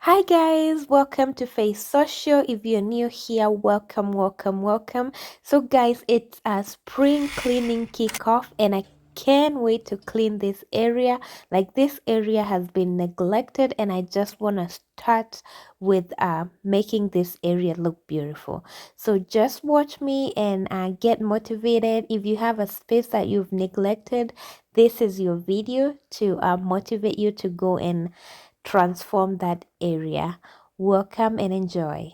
Hi guys, welcome to Face Social. If you're new here, welcome. So guys, it's a spring cleaning kickoff and I can't wait to clean this area. Like this area has been neglected and I just want to start with making this area look beautiful. So just watch me and get motivated. If you have a space that you've neglected, this is your video to motivate you to go and transform that area. Welcome and enjoy.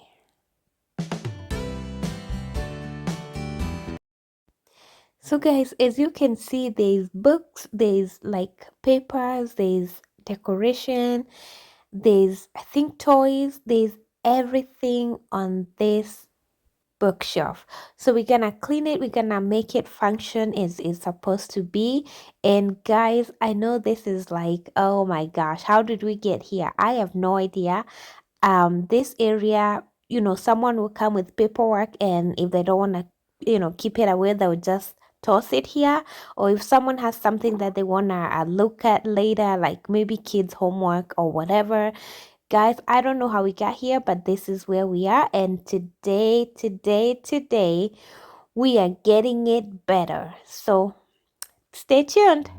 So guys, as you can see, there's books, there's like papers, there's decoration, there's I think toys, there's everything on this bookshelf. So we're gonna clean it, we're gonna make it function as it's supposed to be. And guys, I know this is like, oh my gosh, how did we get here? I have no idea. This area, someone will come with paperwork, and if they don't want to keep it away, they'll just toss it here. Or if someone has something that they want to look at later, like maybe kids homework or whatever. Guys, I don't know how we got here, but this is where we are, and today we are getting it better. So stay tuned.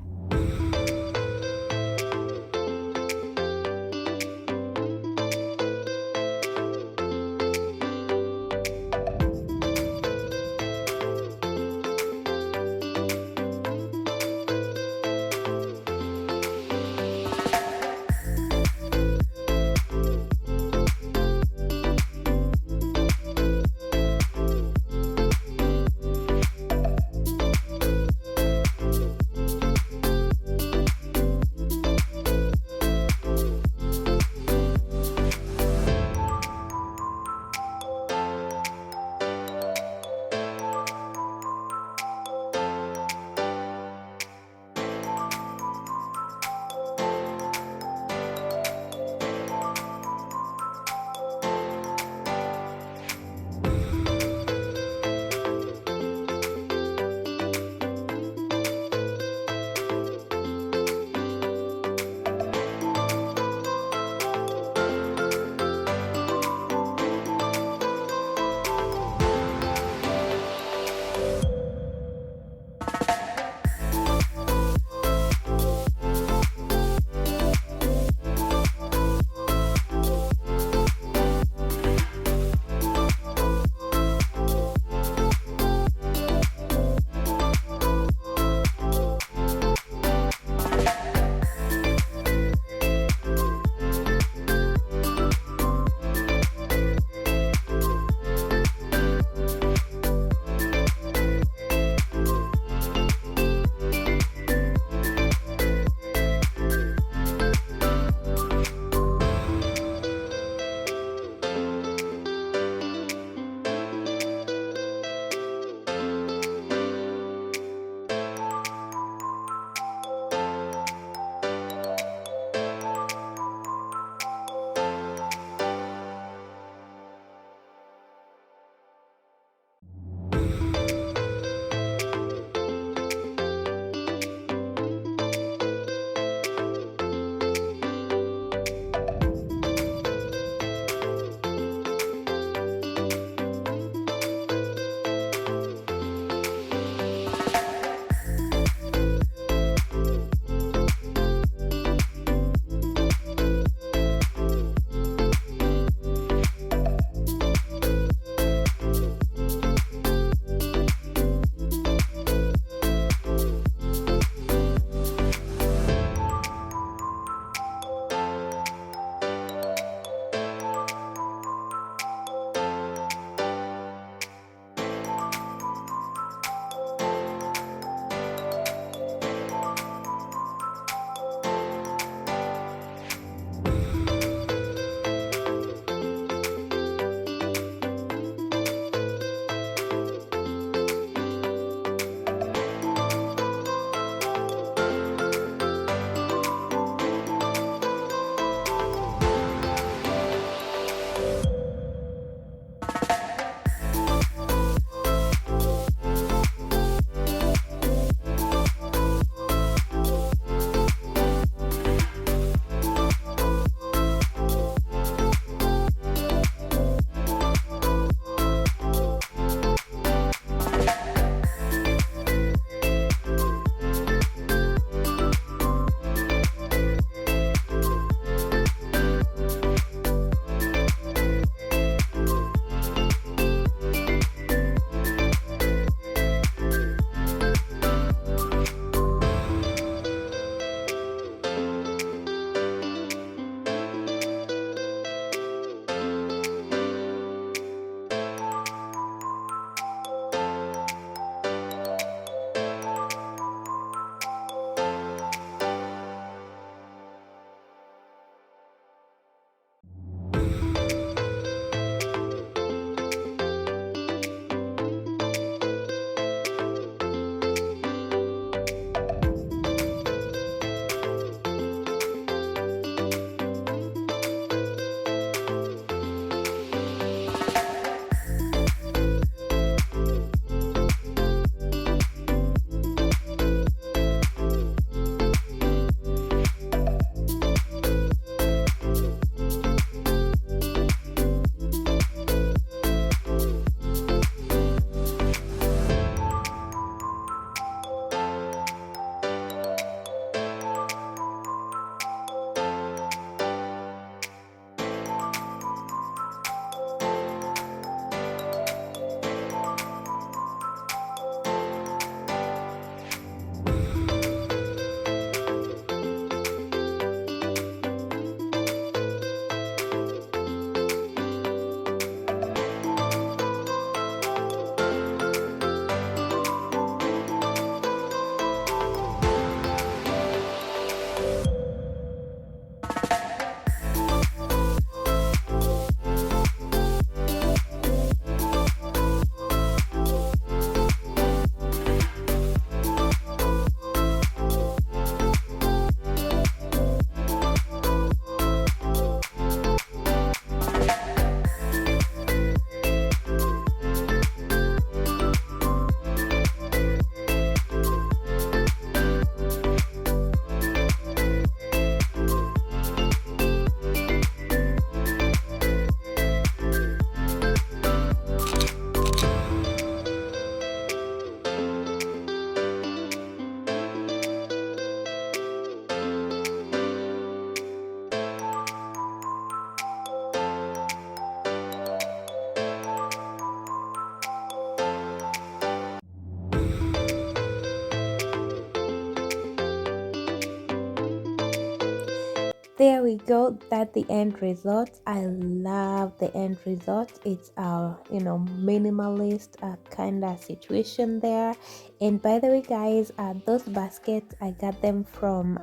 there we go. That the end result. I love the end result. It's a minimalist kind of situation there. And by the way, guys, those baskets I got them from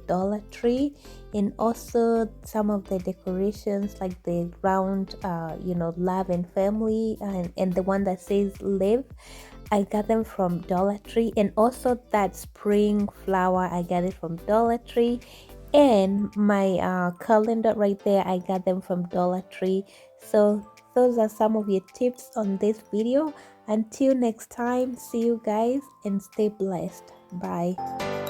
Dollar Tree. And also some of the decorations like the round love and family, and the one that says live, I got them from Dollar Tree. And also that spring flower, I got it from Dollar Tree. And my calendar right there, I got them from Dollar Tree. So those are some of your tips on this video. Until next time, see you guys and stay blessed. Bye.